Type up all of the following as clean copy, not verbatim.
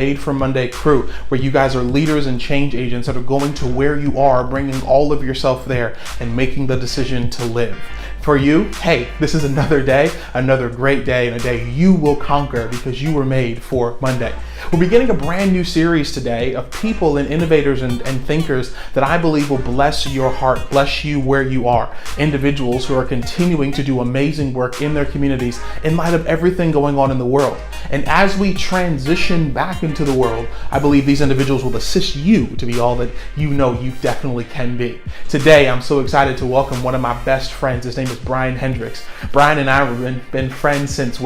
Made for Monday crew, where you guys are leaders and change agents that are going to where you are, bringing all of yourself there and making the decision to live. For you, hey, this is another day, another great day, and a day you will conquer because you were made for Monday. We're beginning a brand new series today of people and innovators and thinkers that I believe will bless your heart, bless you where you are. Individuals who are continuing to do amazing work in their communities in light of everything going on in the world. And as we transition back into the world, I believe these individuals will assist you to be all that you know you definitely can be. Today, I'm so excited to welcome one of my best friends. His name is Brian Hendricks. Brian and I have been friends since,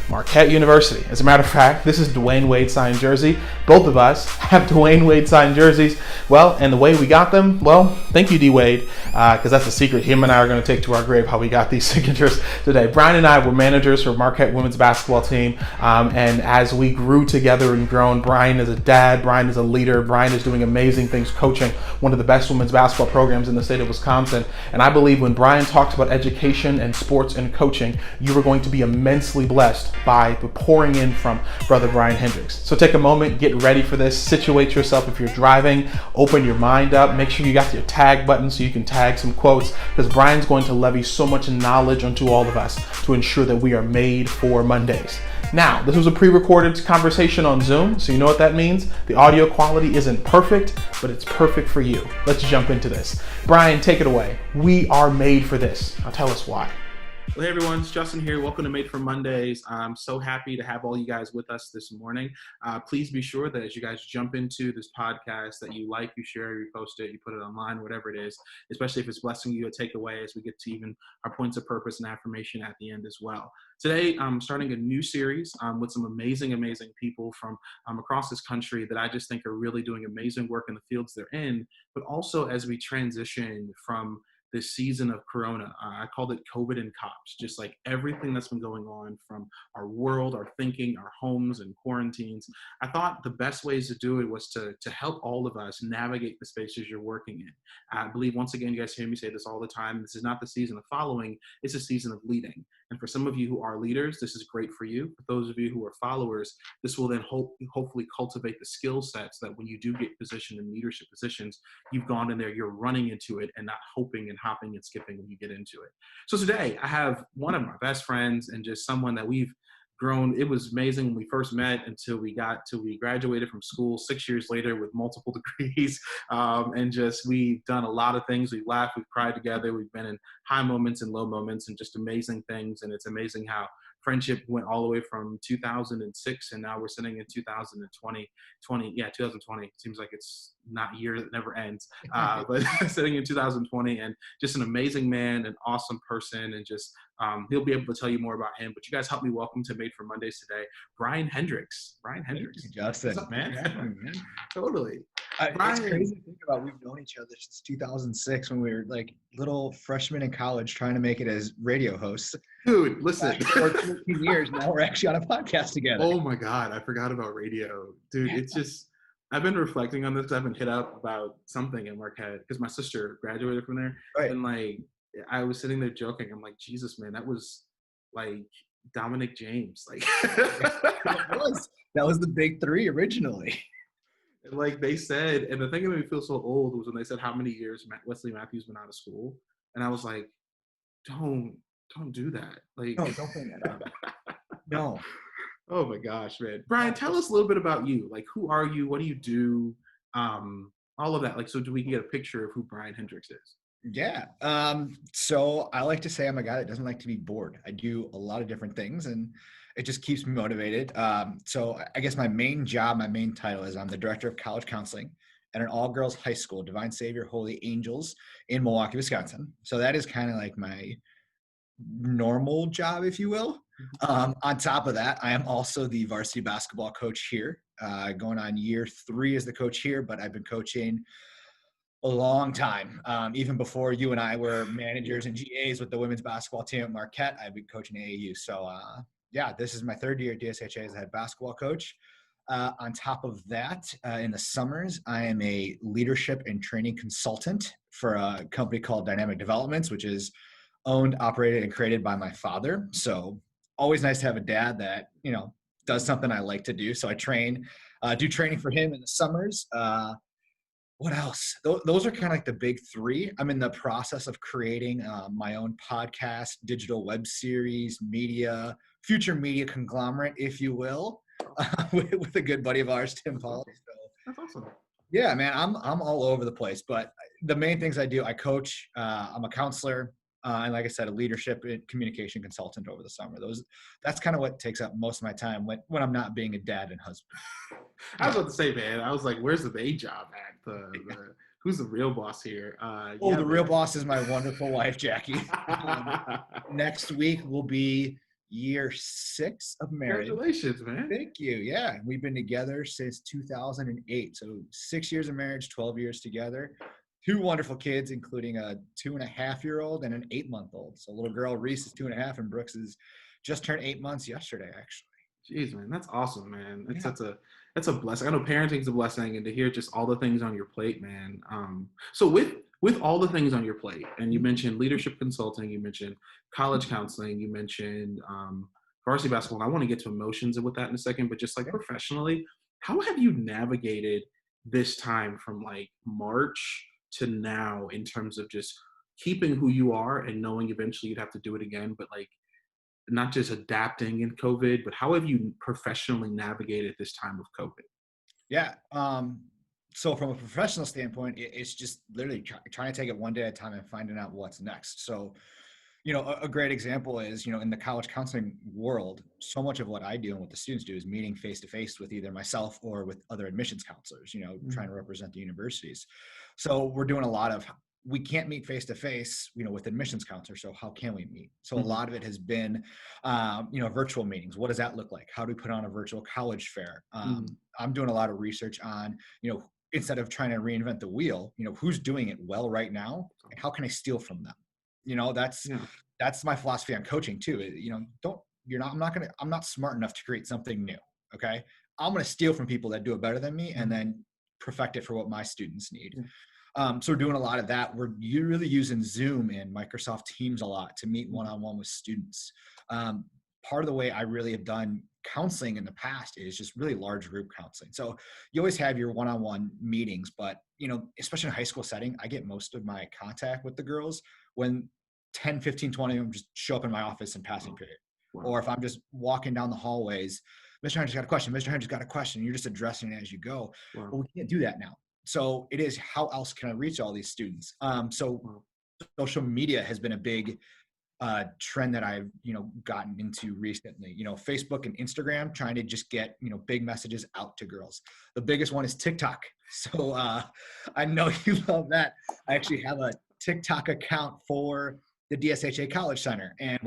Marquette University. As a matter of fact, this is Dwayne Wade signed jersey. Both of us have Dwayne Wade signed jerseys. And the way we got them, thank you, D Wade, because that's a secret him and I are going to take to our grave, how we got these signatures today. Brian and I were managers for Marquette women's basketball team, and as we grew together and grown, Brian is a dad, Brian is a leader, Brian is doing amazing things coaching one of the best women's basketball programs in the state of Wisconsin. And I believe when Brian talks about education and sports and coaching, you are going to be immensely blessed by the pouring in from Brother Brian Hendricks. So take a moment, get ready for this, situate yourself. If you're driving, open your mind up, make sure you got your tag button so you can tag some quotes, because Brian's going to levy so much knowledge onto all of us to ensure that we are made for Mondays. Now, this was a pre-recorded conversation on Zoom, so you know what that means. The audio quality isn't perfect, but it's perfect for you. Let's jump into this. Brian, take it away. We are made for this. Now tell us why. Well, hey everyone, it's Justin here. Welcome to Made for Mondays. I'm so happy to have all you guys with us this morning. Please be sure that as you guys jump into this podcast that you like, you share, you post it, you put it online, whatever it is, especially if it's blessing you to take away as we get to even our points of purpose and affirmation at the end as well. Today, I'm starting a new series with some amazing people from across this country that I just think are really doing amazing work in the fields they're in, but also as we transition from this season of Corona. I called it COVID and Cops, just like everything that's been going on from our world, our thinking, our homes and quarantines. I thought the best ways to do it was to help all of us navigate the spaces you're working in. I believe, once again, you guys hear me say this all the time, this is not the season of following, it's a season of leading. And for some of you who are leaders, this is great for you. For those of you who are followers, this will then hopefully cultivate the skill sets that when you do get positioned in leadership positions, you've gone in there, you're running into it and not hoping and hopping and skipping when you get into it. So today I have one of my best friends and just someone that we've grown. It was amazing when we first met until we graduated from school 6 years later with multiple degrees. And just, we've done a lot of things. We've laughed, we've cried together. We've been in high moments and low moments and just amazing things. And it's amazing how friendship went all the way from 2006 and now we're sitting in 2020. 2020 seems like it's not a year that never ends, but sitting in 2020, and just an amazing man, an awesome person, and just he'll be able to tell you more about him. But you guys help me welcome to Made for Mondays today, Brian Hendricks. Brian Hendricks. Thank you, Justin. What's up, man? Yeah, man. Totally. It's crazy to think about. We've known each other since 2006 when we were like little freshmen in college trying to make it as radio hosts. Dude, listen. For 13 years now, we're actually on a podcast together. Oh my God, I forgot about radio. Dude, it's just, I've been reflecting on this because I've been hit up about something in Marquette because my sister graduated from there. Right. And like, I was sitting there joking. I'm like, Jesus, man, that was like Dominic James. Like, that was the big three originally. And like they said, and the thing that made me feel so old was when they said how many years Wesley Matthews been out of school. And I was like, don't do that. Like, No, don't bring that up. No. Oh my gosh, man. Brian, tell us a little bit about you. Like, who are you? What do you do? All of that. Like, so we can get a picture of who Brian Hendricks is. Yeah. So I like to say I'm a guy that doesn't like to be bored. I do a lot of different things and it just keeps me motivated. So I guess my main title is I'm the director of college counseling at an all-girls high school, Divine Savior Holy Angels in Milwaukee, Wisconsin. So that is kind of like my normal job, if you will. On top of that, I am also the varsity basketball coach here, going on year 3 as the coach here, but I've been coaching a long time. Even before you and I were managers and GAs with the women's basketball team at Marquette, I've been coaching AAU. So this is my 3rd year at DSHA as a head basketball coach. On top of that, in the summers, I am a leadership and training consultant for a company called Dynamic Developments, which is owned, operated, and created by my father. So always nice to have a dad that, does something I like to do. So I do training for him in the summers. What else? Those are kind of like the big three. I'm in the process of creating my own podcast, digital web series, future media conglomerate, if you will, with a good buddy of ours, Tim Paul. So, That's awesome. yeah, man, I'm all over the place. But the main things I do, I coach. I'm a counselor, and like I said, a leadership and communication consultant over the summer. That's kind of what takes up most of my time when I'm not being a dad and husband. I was about to say, man, I was like, where's the day job at? Who's the real boss here? The real boss is my wonderful wife, Jackie. Next week will be year 6 of marriage. Congratulations, man. Thank you. Yeah, we've been together since 2008. So 6 years of marriage, 12 years together. 2 wonderful kids, including a 2.5-year-old and an 8-month-old. So little girl Reese is 2.5, and Brooks is just turned 8 months yesterday, actually. Jeez, man, that's awesome, man. That's a blessing. I know parenting's a blessing, and to hear just all the things on your plate, man. So with all the things on your plate, and you mentioned leadership consulting, you mentioned college counseling, you mentioned varsity basketball. And I want to get to emotions with that in a second, but just like professionally, how have you navigated this time from like March to now in terms of just keeping who you are and knowing eventually you'd have to do it again, but like not just adapting in COVID, but how have you professionally navigated this time of COVID? Yeah. So from a professional standpoint, it's just literally trying to take it one day at a time and finding out what's next. So, a great example is, in the college counseling world, so much of what I do and what the students do is meeting face-to-face with either myself or with other admissions counselors, trying to represent the universities. So we're doing a lot of, we can't meet face-to-face, with admissions counselors. So how can we meet? So a lot of it has been, virtual meetings. What does that look like? How do we put on a virtual college fair? I'm doing a lot of research on, instead of trying to reinvent the wheel, who's doing it well right now and how can I steal from them? That's my philosophy on coaching too. I'm not smart enough to create something new. Okay. I'm going to steal from people that do it better than me and then perfect it for what my students need. So we're doing a lot of that. We're really using Zoom and Microsoft Teams a lot to meet one-on-one with students. Part of the way I really have done counseling in the past is just really large group counseling. So you always have your one-on-one meetings, but especially in a high school setting, I get most of my contact with the girls when 10, 15, 20 of them just show up in my office in passing period. Wow. Or if I'm just walking down the hallways, Mr. Hendricks got a question, Mr. Hendricks got a question, you're just addressing it as you go. Wow. Well, we can't do that now. So it is, how else can I reach all these students? Social media has been a big trend that I've, gotten into recently, Facebook and Instagram, trying to just get, big messages out to girls. The biggest one is TikTok. So I know you love that. I actually have a TikTok account for the DSHA College Center. And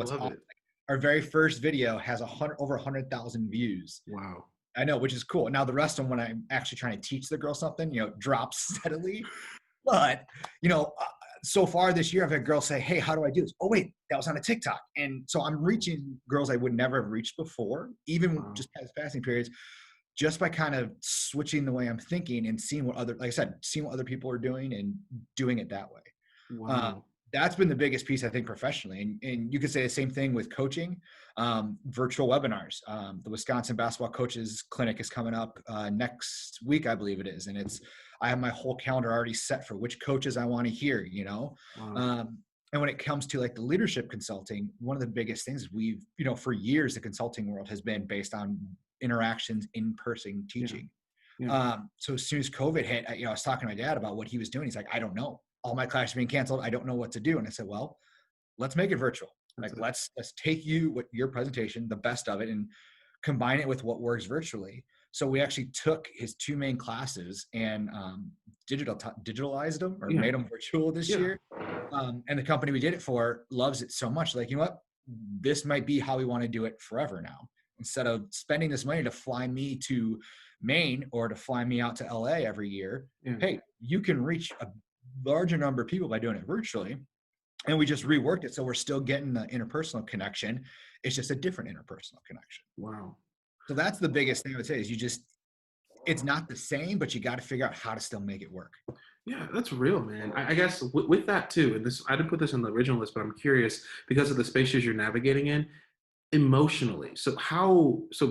our very first video has over 100,000 views. Wow. I know, which is cool. Now the rest of them, when I'm actually trying to teach the girls something, drops steadily. But, so far this year, I've had girls say, hey, how do I do this? Oh, wait, that was on a TikTok. And so I'm reaching girls I would never have reached before, even just past fasting periods, just by kind of switching the way I'm thinking and seeing what other people are doing and doing it that way. Wow. That's been the biggest piece, I think, professionally. And you could say the same thing with coaching, virtual webinars. The Wisconsin Basketball Coaches Clinic is coming up next week, I believe it is. And I have my whole calendar already set for which coaches I want to hear, Wow. And when it comes to like the leadership consulting, one of the biggest things is for years, the consulting world has been based on interactions, in-person teaching. Yeah. So as soon as COVID hit, I was talking to my dad about what he was doing. He's like, I don't know. All my classes are being canceled. I don't know what to do. And I said, well, let's make it virtual. Let's take your presentation, the best of it, and combine it with what works virtually. So we actually took his 2 main classes and digitalized them or made them virtual this year. And the company we did it for loves it so much. Like, you know what? This might be how we want to do it forever now. Instead of spending this money to fly me to Maine or to fly me out to LA every year, hey, you can reach a larger number of people by doing it virtually. And we just reworked it. So we're still getting the interpersonal connection. It's just a different interpersonal connection. Wow. So that's the biggest thing I would say is it's not the same, but you got to figure out how to still make it work. Yeah, that's real, man. I guess with that too, and I didn't put this on the original list, but I'm curious because of the spaces you're navigating in, emotionally. So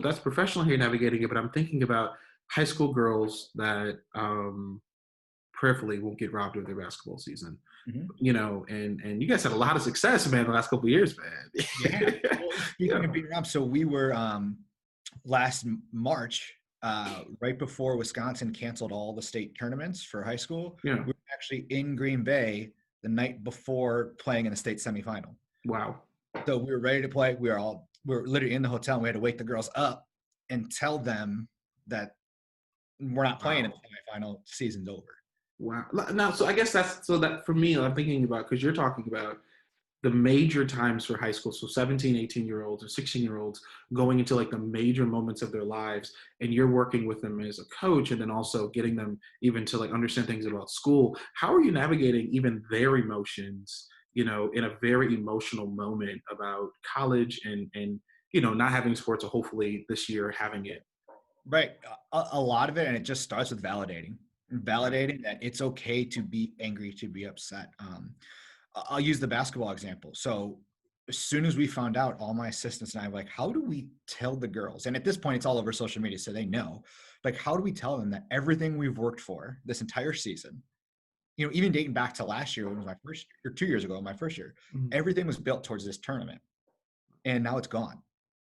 that's professional here navigating it, but I'm thinking about high school girls that prayerfully won't get robbed of their basketball season. Mhm. And you guys had a lot of success, man, the last couple of years, Yeah. man. Well, Yeah. speaking of being around, so we were last March, right before Wisconsin canceled all the state tournaments for high school. Yeah. We were actually in Green Bay the night before playing in the state semifinal. Wow. So we were ready to play. We were literally in the hotel, and we had to wake the girls up and tell them that we're not playing in Wow. the semifinal. Season's over. Wow. Now, so I guess that for me, I'm thinking about, because you're talking about the major times for high school. So 17, 18-year-olds or 16-year-olds going into like the major moments of their lives, and you're working with them as a coach, and then also getting them even to like understand things about school. How are you navigating even their emotions, in a very emotional moment about college and not having sports, or hopefully this year having it? Right. A lot of it, and it just starts with validating that it's okay to be angry, to be upset. I'll use the basketball example. So as soon as we found out, all my assistants and I were like, how do we tell the girls? And at this point, it's all over social media, so they know. Like, how do we tell them that everything we've worked for this entire season, even dating back to last year, when it was my first year, or 2 years ago, my first year, Mhm. everything was built towards this tournament, and now it's gone.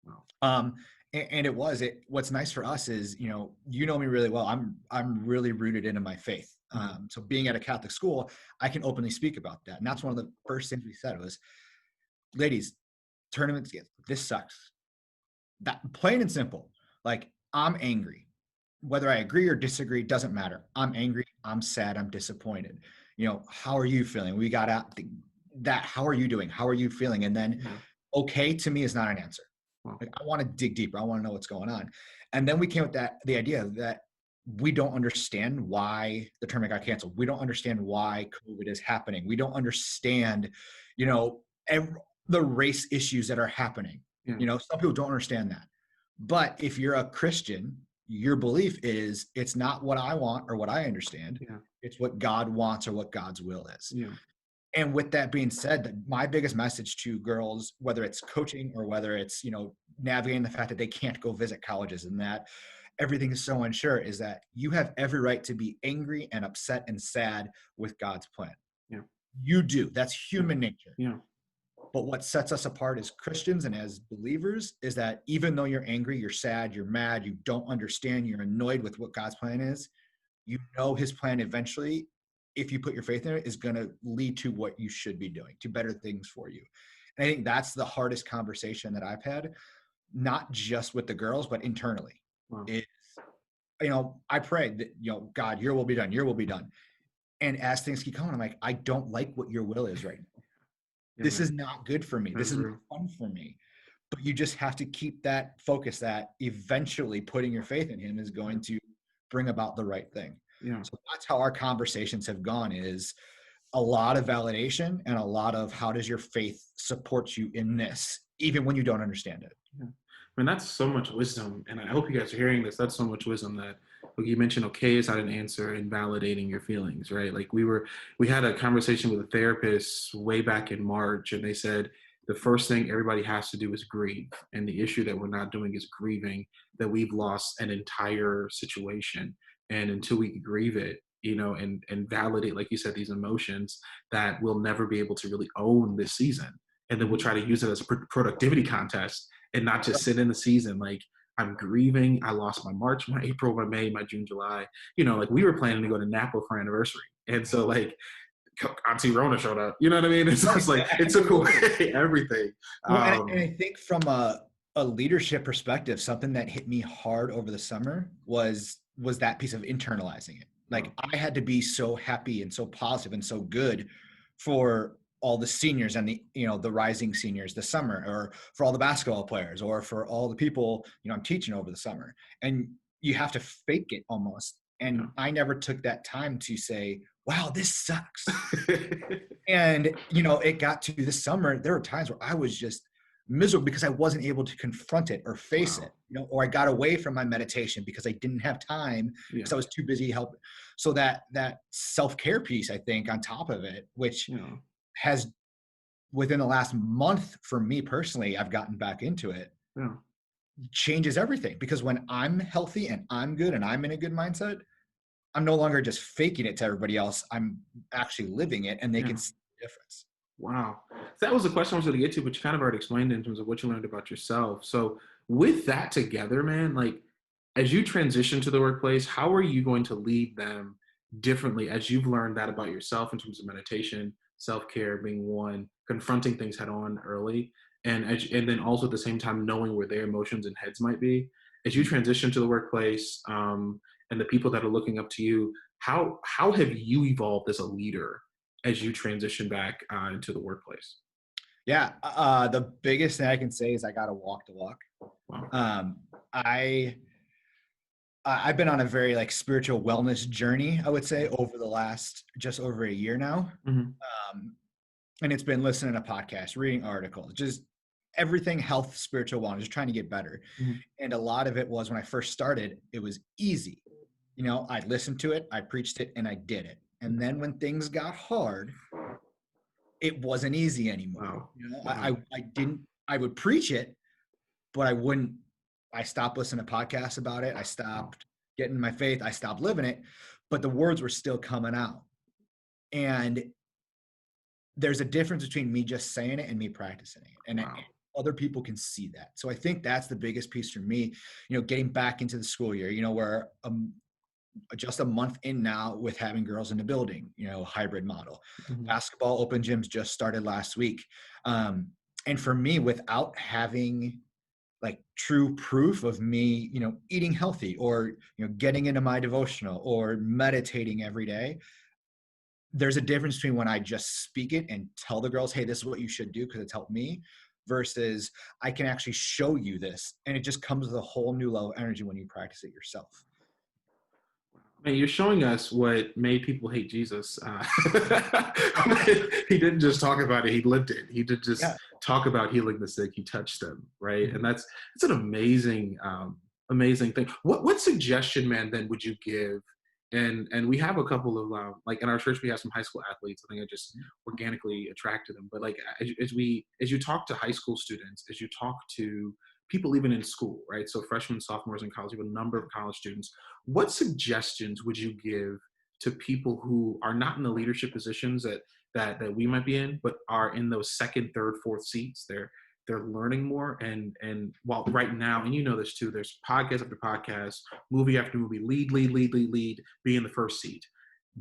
Wow. And it was it. What's nice for us is, me really well. I'm really rooted into my faith. Mhm. So being at a Catholic school, I can openly speak about that. And that's one of the first things we said was, ladies, tournaments, this sucks. That plain and simple. Like, I'm angry. Whether I agree or disagree, doesn't matter. I'm angry. I'm sad. I'm disappointed. How are you feeling? We got out that. How are you doing? How are you feeling? And then, Yeah. okay to me is not an answer. Wow. Like, I want to dig deeper. I want to know what's going on. And then we came with the idea that we don't understand why the tournament got canceled. We don't understand why COVID is happening. We don't understand, the race issues that are happening. Yeah. Some people don't understand that. But if you're a Christian, your belief is it's not what I want or what I understand. Yeah. It's what God wants or what God's will is. Yeah. And with that being said, my biggest message to girls, whether it's coaching or whether it's, navigating the fact that they can't go visit colleges and that everything is so unsure, is that you have every right to be angry and upset and sad with God's plan. Yeah. You do. That's human nature. Yeah. But what sets us apart as Christians and as believers is that even though you're angry, you're sad, you're mad, you don't understand, you're annoyed with what God's plan is, his plan eventually, if you put your faith in it, is going to lead to what you should be doing, to better things for you. And I think that's the hardest conversation that I've had, not just with the girls, but internally. Wow. It's, I pray that, God, your will be done, your will be done. And as things keep coming, I'm like, I don't like what your will is right now. Yeah, This man. is not good for me. This is not fun for me. But you just have to keep that focus that eventually putting your faith in him is going to bring about the right thing. Yeah. So that's how our conversations have gone, is a lot of validation and a lot of how does your faith support you in this, even when you don't understand it. Yeah. I mean, that's so much wisdom. And I hope you guys are hearing this. That's so much wisdom that, like you mentioned, okay is not an answer in validating your feelings, right? Like we had a conversation with a therapist way back in March, and they said the first thing everybody has to do is grieve. And the issue that we're not doing is grieving that we've lost an entire situation. And until we grieve it, and validate, like you said, these emotions, that we'll never be able to really own this season. And then we'll try to use it as a productivity contest and not just sit in the season. Like, I'm grieving. I lost my March, my April, my May, my June, July. Like we were planning to go to Napa for our anniversary. And so like Auntie Rona showed up. You know what I mean? It's just like, it took away everything. Well, and I think from a leadership perspective, something that hit me hard over the summer was that piece of internalizing it. Like, I had to be so happy and so positive and so good for all the seniors and the rising seniors this summer, or for all the basketball players, or for all the people, I'm teaching over the summer. And you have to fake it almost. And I never took that time to say, wow, this sucks. And, it got to this summer, there were times where I was just miserable because I wasn't able to confront it or face it, or I got away from my meditation because I didn't have time because I was too busy helping. So that self-care piece, I think, on top of it, which has within the last month, for me personally, I've gotten back into it, Yeah. changes everything. Because when I'm healthy and I'm good and I'm in a good mindset, I'm no longer just faking it to everybody else. I'm actually living it, and they Yeah. can see the difference. Wow. That was the question I was going to get to, but you kind of already explained it in terms of what you learned about yourself. So with that together, man, like as you transition to the workplace, how are you going to lead them differently as you've learned that about yourself in terms of meditation, self-care being one, confronting things head on early, and then also at the same time knowing where their emotions and heads might be as you transition to the workplace, and the people that are looking up to you. How have you evolved as a leader as you transition back into the workplace? Yeah, the biggest thing I can say is I got to walk the walk. Wow. Um, I I've been on a very like spiritual wellness journey, I would say, over the last just over a year now. Hmm. Um, and it's been listening to podcasts, reading articles, just everything health, spiritual wellness, just trying to get better. Hmm. And a lot of it was when I first started, it was easy. You know, I listened to it, I preached it, and I did it. And then when things got hard, it wasn't easy anymore. Wow. You know, Wow. I didn't, I would preach it, but I wouldn't, I stopped listening to podcasts about it. I Wow. stopped getting my faith. I stopped living it, but the words were still coming out. And there's a difference between me just saying it and me practicing it. And Wow. other people can see that. So I think that's the biggest piece for me, you know, getting back into the school year, you know, where just a month in now with having girls in the building, you know, hybrid model. Hmm. Basketball open gyms just started last week. Um, and for me, without having like true proof of me, you know, eating healthy or, you know, getting into my devotional or meditating every day, there's a difference between when I just speak it and tell the girls, hey, this is what you should do because it's helped me, versus I can actually show you this. And it just comes with a whole new level of energy when you practice it yourself. Man, you're showing us what made people hate Jesus. He didn't just talk about it; he lived it. He did just Yeah. talk about healing the sick. He touched them, right? Mhm. And it's an amazing, amazing thing. What suggestion, man, then would you give? And we have a couple of like in our church, we have some high school athletes. I think I just organically attracted them. But like as you talk to high school students, as you talk to people even in school, right? So freshmen, sophomores in college, you have a number of college students. What suggestions would you give to people who are not in the leadership positions that we might be in, but are in those second, third, fourth seats? They're learning more, and while right now, and you know this too, there's podcast after podcast, movie after movie, lead, be in the first seat.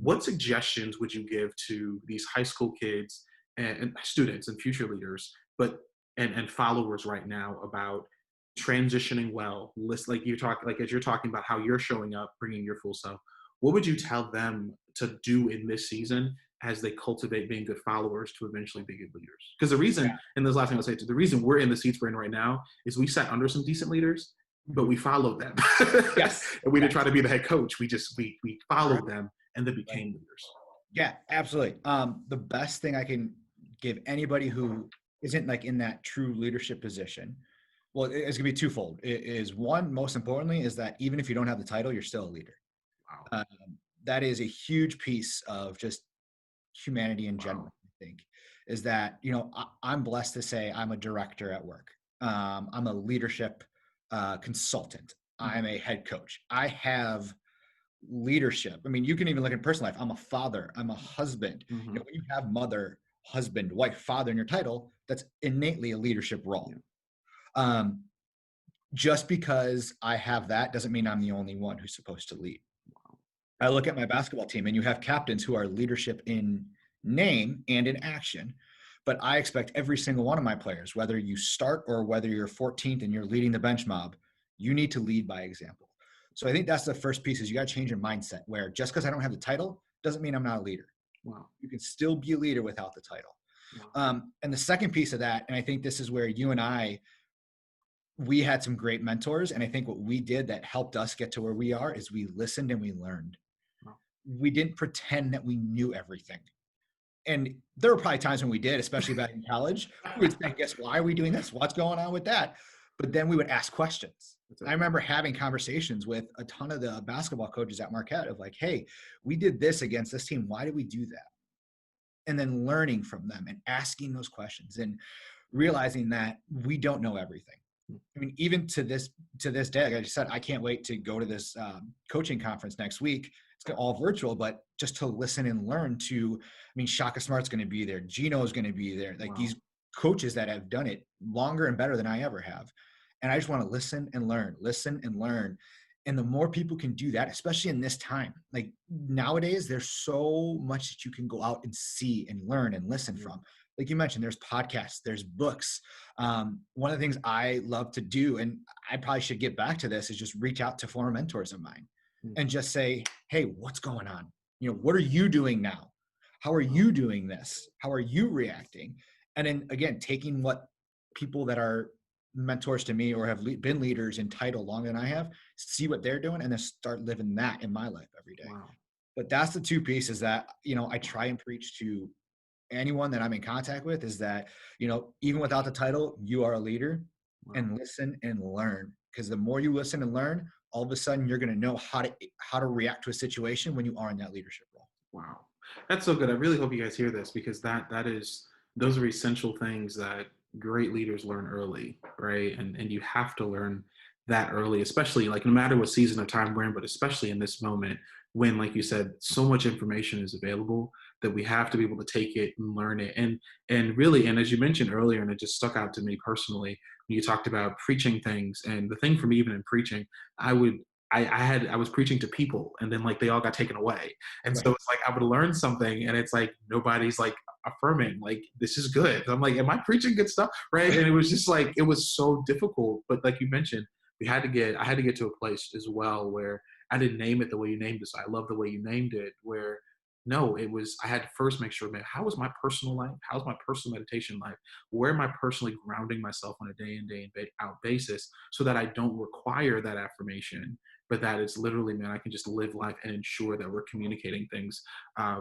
What suggestions would you give to these high school kids and students and future leaders, but and followers right now about transitioning well, list like you talk like as you're talking about how you're showing up, bringing your full self? What would you tell them to do in this season as they cultivate being good followers to eventually be good leaders? Because the reason, and this last thing I'll say, the reason we're in the seats we're in right now is we sat under some decent leaders, but we followed them. Yes. And we didn't Yes. try to be the head coach. We Correct. followed them and they became leaders. Yeah, absolutely. The best thing I can give anybody who isn't like in that true leadership position, well, it's gonna be twofold. It is one, most importantly, is that even if you don't have the title, you're still a leader. Wow. That is a huge piece of just humanity in Wow. general, I think, is that, you know, I'm blessed to say I'm a director at work. I'm a leadership consultant. I'm a head coach. I have leadership. I mean, you can even look in personal life. I'm a father. I'm a husband. You Mm-hmm. know, when you have mother, husband, wife, father in your title, that's innately a leadership role. Yeah. Um, just because I have that doesn't mean I'm the only one who's supposed to lead. I look at my basketball team and you have captains who are leadership in name and in action. But I expect every single one of my players, whether you start or whether you're 14th and you're leading the bench mob, you need to lead by example. So I think that's the first piece is you got to change your mindset where just because I don't have the title doesn't mean I'm not a leader. Wow. You can still be a leader without the title. Wow. And the second piece of that, and I think this is where you and I, we had some great mentors. And I think what we did that helped us get to where we are is we listened and we learned. Wow. We didn't pretend that we knew everything. And there were probably times when we did, especially back in college, we would think, guess why are we doing this? What's going on with that? But then we would ask questions. I remember having conversations with a ton of the basketball coaches at Marquette of like, hey, we did this against this team. Why did we do that? and then learning from them and asking those questions and realizing that we don't know everything. I mean, even to this day, like I just said, I can't wait to go to this coaching conference next week. It's all virtual, but just to listen and learn Shaka Smart's going to be there. Gino's going to be there. Like these coaches that have done it longer and better than I ever have. And I just want to listen and learn. And the more people can do that, especially in this time, like nowadays, there's so much that you can go out and see and learn and listen from. Like you mentioned, there's podcasts, there's books. One of the things I love to do, and I probably should get back to this, is just reach out to former mentors of mine and just say, hey, what's going on? What are you doing now? How are you doing this? How are you reacting? And then again, taking what people that are mentors to me or have been leaders in title longer than I have, see what they're doing, and then start living that in my life every day. Wow. But that's the two pieces that, I try and preach to anyone that I'm in contact with, is that, even without the title, you are a leader. And listen and learn. Because the more you listen and learn, all of a sudden you're going to know how to react to a situation when you are in that leadership role. Wow. That's so good. I really hope you guys hear this, because those are essential things that great leaders learn early, right? And you have to learn that early, especially like no matter what season of time we're in, but especially in this moment when, like you said, so much information is available that we have to be able to take it and learn it. And really, and as you mentioned earlier, and it just stuck out to me personally, when you talked about preaching things, and the thing for me, even in preaching, I was preaching to people, and then like they all got taken away. And so it's like I would learn something and it's like nobody's like affirming like this is good. I'm like, am I preaching good stuff? Right. And it was just like it was so difficult. But like you mentioned, I had to get to a place as well where I didn't name it the way you named it. So I love the way you named it, where no, I had to first make sure, man, how is my personal life? How's my personal meditation life? Where am I personally grounding myself on a day in, day out basis, so that I don't require that affirmation, but that it's literally, man, I can just live life and ensure that we're communicating things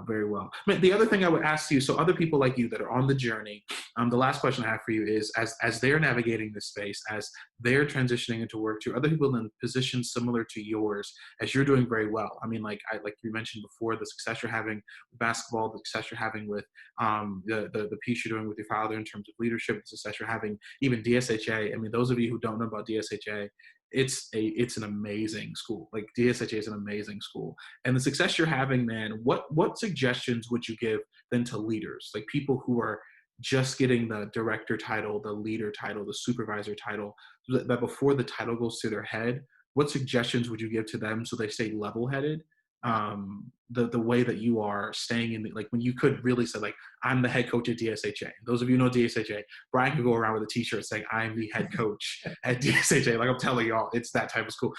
very well. Man, the other thing I would ask you, so other people like you that are on the journey, the last question I have for you is, as they're navigating this space, as they're transitioning into work, to other people in positions similar to yours, as you're doing very well. I mean, like you mentioned before, the success you're having with basketball, the success you're having with the piece you're doing with your father in terms of leadership, the success you're having, even DSHA. I mean, those of you who don't know about DSHA, it's an amazing school. Like DSHA is an amazing school, and the success you're having, man, what suggestions would you give then to leaders, like people who are just getting the director title, the leader title, the supervisor title, that before the title goes to their head, what suggestions would you give to them so they stay level-headed? The way that you are staying in like when you could really say like, I'm the head coach at DSHA. Those of you who know DSHA, Brian could go around with a t-shirt saying I'm the head coach at DSHA. Like I'm telling y'all, it's that type of school.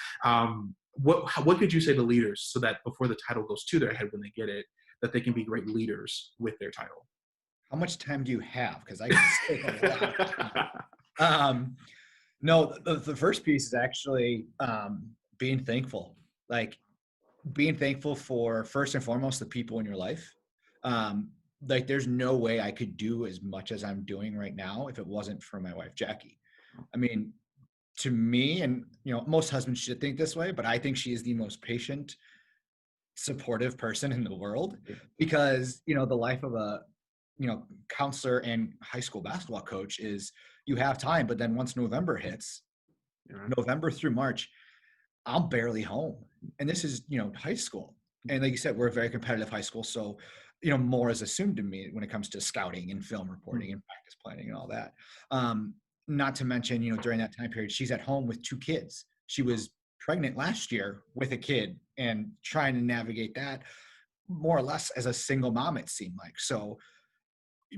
What could you say to leaders so that before the title goes to their head when they get it, that they can be great leaders with their title? How much time do you have? Because I can say a lot. No, the first piece is actually being thankful. Like being thankful for, first and foremost, the people in your life. Like there's no way I could do as much as I'm doing right now if it wasn't for my wife, Jackie. I mean, to me, and most husbands should think this way, but I think she is the most patient, supportive person in the world, because the life of a counselor and high school basketball coach is you have time, but then once November hits, November through March, I'm barely home. And this is, high school. And like you said, we're a very competitive high school. So, more is assumed to me when it comes to scouting and film reporting and practice planning and all that. Not to mention, during that time period, she's at home with 2 kids. She was pregnant last year with a kid and trying to navigate that more or less as a single mom, it seemed like. So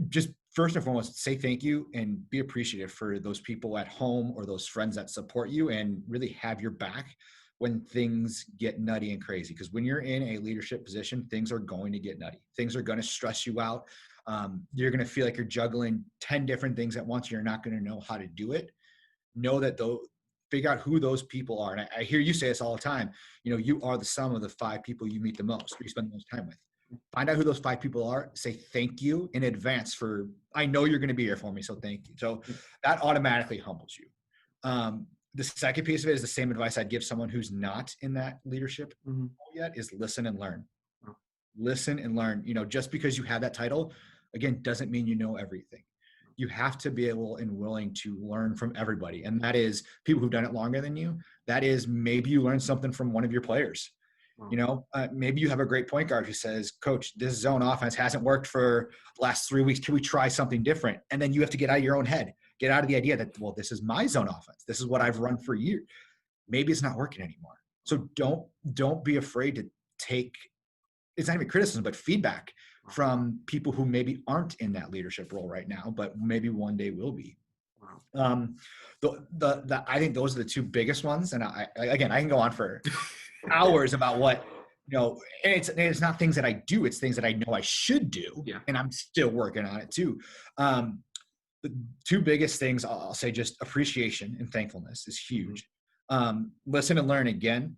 just first and foremost, say thank you and be appreciative for those people at home or those friends that support you and really have your back when things get nutty and crazy. Because when you're in a leadership position, things are going to get nutty. Things are going to stress you out. You're going to feel like you're juggling 10 different things at once. You're not going to know how to do it. Know that figure out who those people are. And I hear you say this all the time. You are the sum of the 5 people you meet the most, or you spend the most time with. Find out who those 5 people are. Say thank you in advance for, I know you're going to be here for me, so thank you. So that automatically humbles you. The second piece of it is the same advice I'd give someone who's not in that leadership yet, is listen and learn. Listen and learn. Just because you have that title again, doesn't mean you know everything. You have to be able and willing to learn from everybody. And that is people who've done it longer than you. That is maybe you learn something from one of your players. Maybe you have a great point guard who says, coach, this zone offense hasn't worked for the last 3 weeks. Can we try something different? And then you have to get out of your own head, get out of the idea that, well, this is my zone offense. This is what I've run for years. Maybe it's not working anymore. So don't be afraid to take, it's not even criticism, but feedback from people who maybe aren't in that leadership role right now, but maybe one day will be. I think those are the two biggest ones. And I can go on for hours about what, and it's not things that I do, it's things that I know I should do. Yeah. And I'm still working on it too. The two biggest things I'll say, just appreciation and thankfulness is huge. Listen and learn again.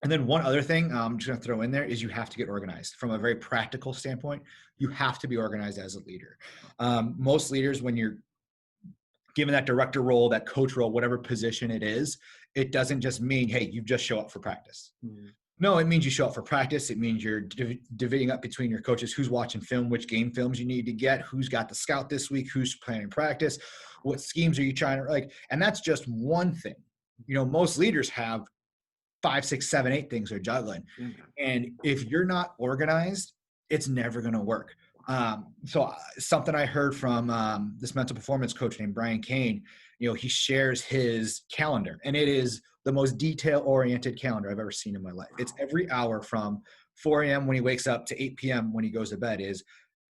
And then one other thing I'm just going to throw in there is you have to get organized. From a very practical standpoint, you have to be organized as a leader. Most leaders, when you're given that director role, that coach role, whatever position it is, it doesn't just mean, hey, you just show up for practice. No, it means you show up for practice. It means you're dividing up between your coaches, who's watching film, which game films you need to get, who's got the scout this week, who's planning practice, what schemes are you trying to and that's just one thing. Most leaders have 5, 6, 7, 8 things they're juggling. And if you're not organized, it's never going to work. So something I heard from this mental performance coach named Brian Kane, he shares his calendar, and it is the most detail-oriented calendar I've ever seen in my life. It's every hour from 4 a.m. when he wakes up to 8 p.m. when he goes to bed is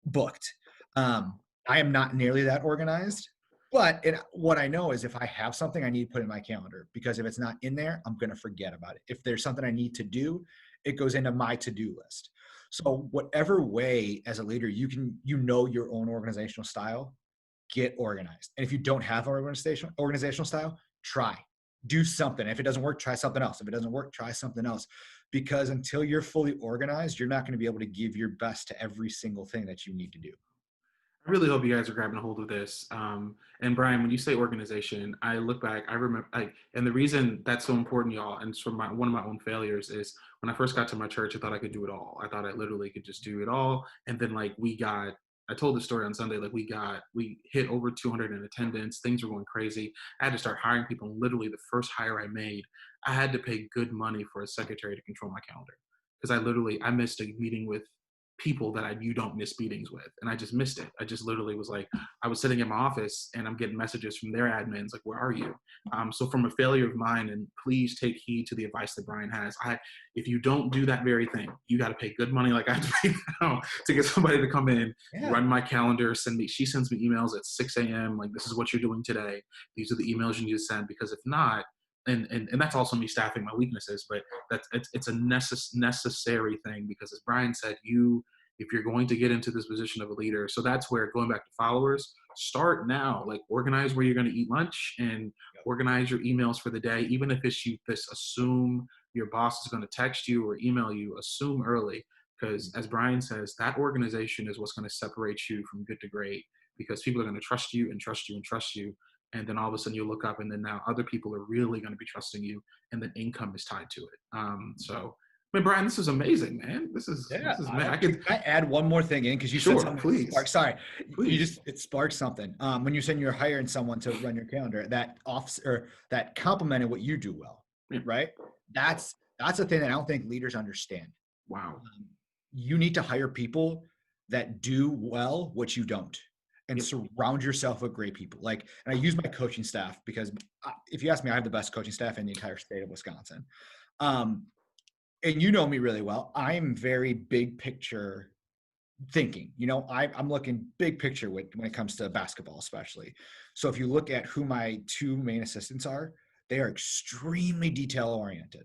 booked. I am not nearly that organized. But what I know is if I have something, I need to put in my calendar, because if it's not in there, I'm going to forget about it. If there's something I need to do, it goes into my to-do list. So whatever way as a leader you can, your own organizational style, get organized. And if you don't have an organizational style, do something. If it doesn't work, try something else. If it doesn't work, try something else. Because until you're fully organized, you're not going to be able to give your best to every single thing that you need to do. I really hope you guys are grabbing a hold of this. And Brian, when you say organization, I look back, I remember, and the reason that's so important, y'all, and it's from one of my own failures is when I first got to my church, I thought I could do it all. I thought I literally could just do it all. And then I told the story on Sunday, we hit over 200 in attendance. Things were going crazy. I had to start hiring people. And literally the first hire I made, I had to pay good money for a secretary to control my calendar. Because I missed a meeting with people that you don't miss meetings with. And I just missed it. I just literally was I was sitting in my office and I'm getting messages from their admins, where are you? So from a failure of mine, and please take heed to the advice that Brian has. If you don't do that very thing, you got to pay good money like I have to pay now to get somebody to come in, run my calendar, she sends me emails at 6 a.m. This is what you're doing today. These are the emails you need to send, because if not, and that's also me staffing my weaknesses, but it's a necessary thing, because as Brian said, if you're going to get into this position of a leader, so that's where, going back to followers, start now. Organize where you're going to eat lunch and organize your emails for the day. Even if it's assume your boss is going to text you or email you, assume early, because as Brian says, that organization is what's going to separate you from good to great, because people are going to trust you and trust you and trust you. And then all of a sudden you look up, and then now other people are really going to be trusting you, and then income is tied to it. Brian, this is amazing, man. This is man. Can I add one more thing in? Because you said something. Please. It sparked something. When you said you're hiring someone to run your calendar, that complimented what you do well, right? That's the thing that I don't think leaders understand. Wow. You need to hire people that do well what you don't. And surround yourself with great people. And I use my coaching staff, because if you ask me, I have the best coaching staff in the entire state of Wisconsin. And you know me really well. I'm very big picture thinking. I'm looking big picture when it comes to basketball, especially. So if you look at who my 2 main assistants are, they are extremely detail oriented.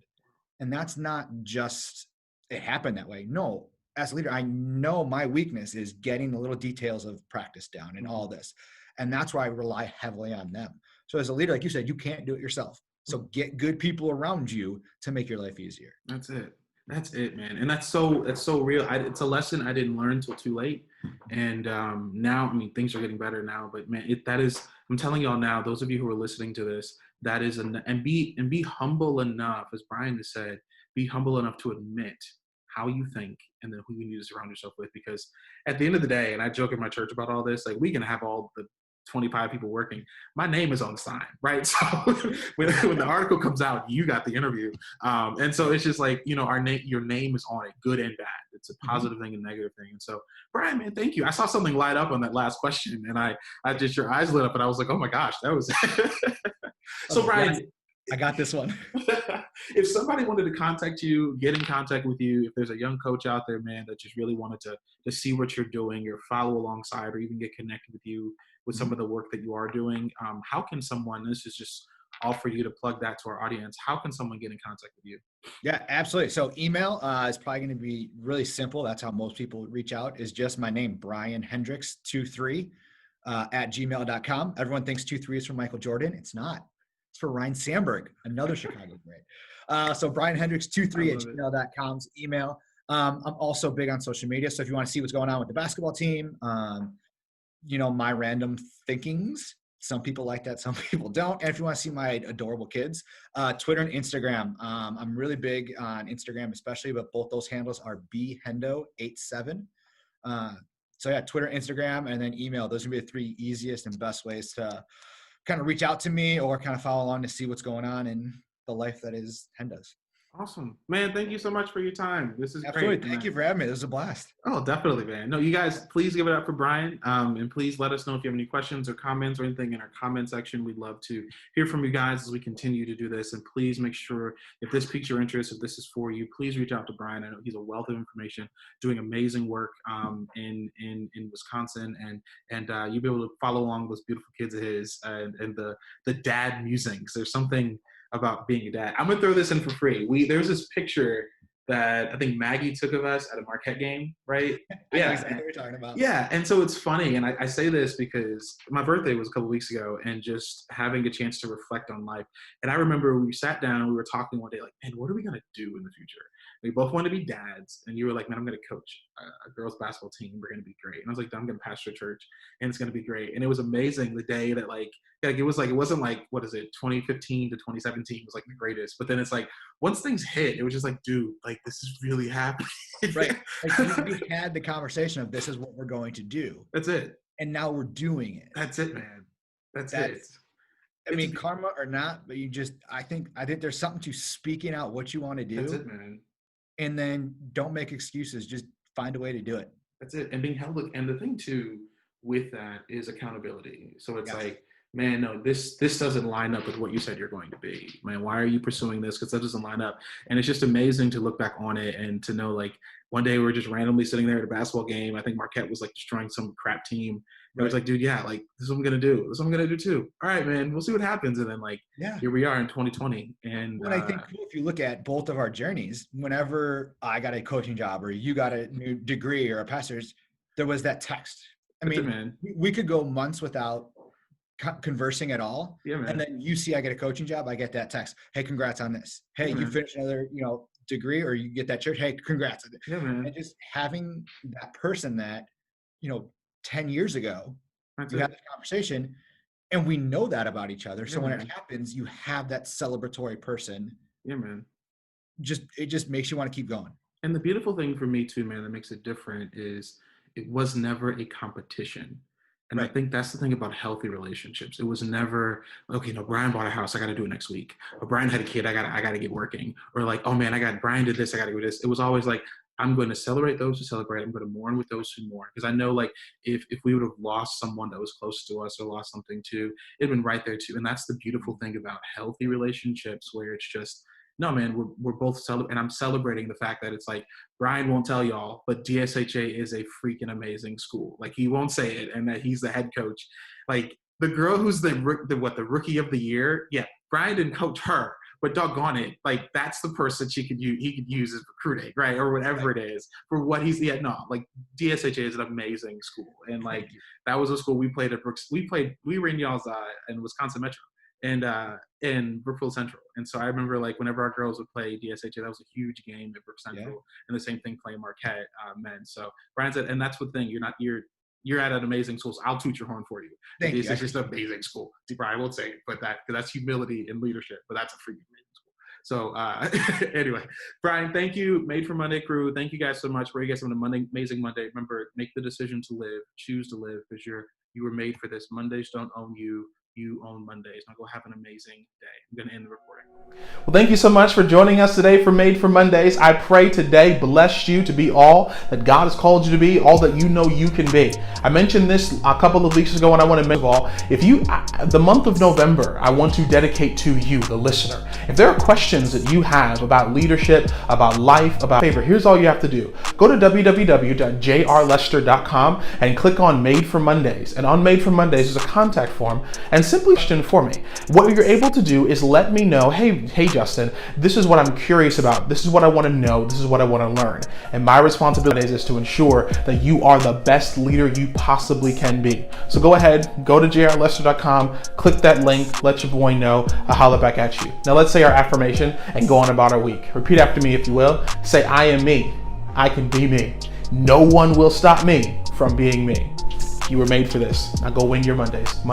And that's not just, it happened that way. No. As a leader, I know my weakness is getting the little details of practice down and all this. And that's why I rely heavily on them. So as a leader, like you said, you can't do it yourself. So get good people around you to make your life easier. That's it, man. And that's so real. It's a lesson I didn't learn until too late. And now, things are getting better now, but man, I'm telling y'all now, those of you who are listening to this, that is, and be humble enough, as Brian has said, be humble enough to admit how you think, and then who you need to surround yourself with. Because at the end of the day, and I joke in my church about all this, like we can have all the 25 people working. My name is on the sign, right? So when the article comes out, you got the interview. And so it's just like, your name is on it, good and bad. It's a positive thing and negative thing. And so, Brian, man, thank you. I saw something light up on that last question, and I just, your eyes lit up, and I was like, oh my gosh, that was. So, Brian, yes, I got this one. If somebody wanted to contact you, get in contact with you, if there's a young coach out there, man, that just really wanted to see what you're doing or follow alongside or even get connected with you with some of the work that you are doing, how can someone, this is just all for you to plug that to our audience, how can someone get in contact with you? Yeah, absolutely. So email is probably going to be really simple. That's how most people reach out, is just my name, Brian Hendricks 23 at gmail.com. Everyone thinks 23 is for Michael Jordan. It's not. It's for Ryan Sandberg, another Chicago great. So Brian Hendricks 23 at gmail.com's email. I'm also big on social media. So if you want to see what's going on with the basketball team, my random thinkings, some people like that, some people don't. And if you want to see my adorable kids, Twitter and Instagram. I'm really big on Instagram especially, but both those handles are bhendo87. So yeah, Twitter, Instagram, and then email. Those are going to be the three easiest and best ways to kind of reach out to me or kind of follow along to see what's going on in the life that is Hendo's. Awesome, man. Thank you so much for your time. This is Absolutely. great. Thank you for having me. This was a blast. Oh, definitely, man. No, you guys, please give it up for Brian. And please let us know if you have any questions or comments or anything in our comment section. We'd love to hear from you guys as we continue to do this. And please make sure, if this piques your interest, if this is for you, please reach out to Brian. I know he's a wealth of information, doing amazing work in Wisconsin. And you'll be able to follow along with those beautiful kids of his and the dad musings. There's something about being a dad. I'm gonna throw this in for free. There's this picture that I think Maggie took of us at a Marquette game, right? Yeah, exactly what you're talking about. Yeah, and so it's funny, and I say this because my birthday was a couple weeks ago, and just having a chance to reflect on life. And I remember we sat down and we were talking one day, like, man, what are we gonna do in the future? We both want to be dads, and you were like, man, I'm gonna coach a girls basketball team. We're gonna be great. And I was like, I'm gonna pastor a church, and it's gonna be great. And it was amazing the day that it wasn't like, what is it, 2015 to 2017 was like the greatest. But then it's like, once things hit, it was just like, dude, like this is really happening. Right. Like we had the conversation of this is what we're going to do. That's it. And now we're doing it. That's it, man. That's it. I mean, karma or not, but I think there's something to speaking out what you want to do. That's it, man. And then don't make excuses. Just find a way to do it. That's it. And being held. And the thing too with that is accountability. So it's like, man, no, this doesn't line up with what you said you're going to be. Man, why are you pursuing this? Because that doesn't line up. And it's just amazing to look back on it and to know, like, one day we were just randomly sitting there at a basketball game. I think Marquette was like destroying some crap team. And I was like, dude, yeah, like this is what I'm gonna do. This is what I'm gonna do too. All right, man, we'll see what happens. And then here we are in 2020. And I think if you look at both of our journeys, whenever I got a coaching job or you got a new degree or a pastor's, there was that text. I mean, we could go months without conversing at all. Yeah, man. And then you see I get a coaching job, I get that text. Hey, congrats on this. Hey, you finished another, degree, or you get that church. Hey, congrats. Yeah, man. And just having that person that, 10 years ago, we had this conversation and we know that about each other. So when it happens, you have that celebratory person. Yeah, man. It just makes you want to keep going. And the beautiful thing for me too, man, that makes it different is it was never a competition. And I think that's the thing about healthy relationships. It was never, okay, no, Brian bought a house, I got to do it next week. Or Brian had a kid, I got to get working. Or like, oh man, Brian did this, I got to do this. It was always like, I'm going to celebrate those who celebrate. I'm going to mourn with those who mourn. Because I know, like, if we would have lost someone that was close to us or lost something too, it'd been right there too. And that's the beautiful thing about healthy relationships, where it's just, no, man, we're both celebrating. And I'm celebrating the fact that it's like, Brian won't tell y'all, but DSHA is a freaking amazing school. Like, he won't say it, and that he's the head coach. Like, the girl who's the rookie of the year, yeah, Brian didn't coach her. But doggone it, like, that's the person he could use as recruiting, right? Or whatever it is for what he's, like, DSHA is an amazing school. And like, that was a school we played at Brooks. We were in y'all's in Wisconsin Metro and in Brookfield Central. And so I remember, like, whenever our girls would play DSHA, that was a huge game at Brookfield Central. And the same thing playing Marquette men. So Brian said, and that's the thing, you're at an amazing school. So I'll toot your horn for you. Thank you. It's just an amazing school. Brian won't say it, but that's humility and leadership. But that's a freaking amazing school. So anyway, Brian, thank you, Made for Monday crew. Thank you guys so much for you guys having a amazing Monday. Remember, make the decision to live, choose to live, because you were made for this. Mondays don't own you. You own Mondays. Now go have an amazing day. I'm going to end the recording. Well, thank you so much for joining us today for Made for Mondays. I pray today blessed you to be all that God has called you to be, all that you know you can be. I mentioned this a couple of weeks ago, and I want to mention all. The month of November, I want to dedicate to you, the listener. If there are questions that you have about leadership, about life, about favor, here's all you have to do. Go to www.jrlester.com and click on Made for Mondays. And on Made for Mondays is a contact form, and simply question for me. What you're able to do is let me know, hey Justin, this is what I'm curious about. This is what I want to know. This is what I want to learn. And my responsibility is to ensure that you are the best leader you possibly can be. So go ahead, go to jrlester.com, click that link, let your boy know, I'll holler back at you. Now let's say our affirmation and go on about our week. Repeat after me if you will. Say, I am me. I can be me. No one will stop me from being me. You were made for this. Now go win your Mondays.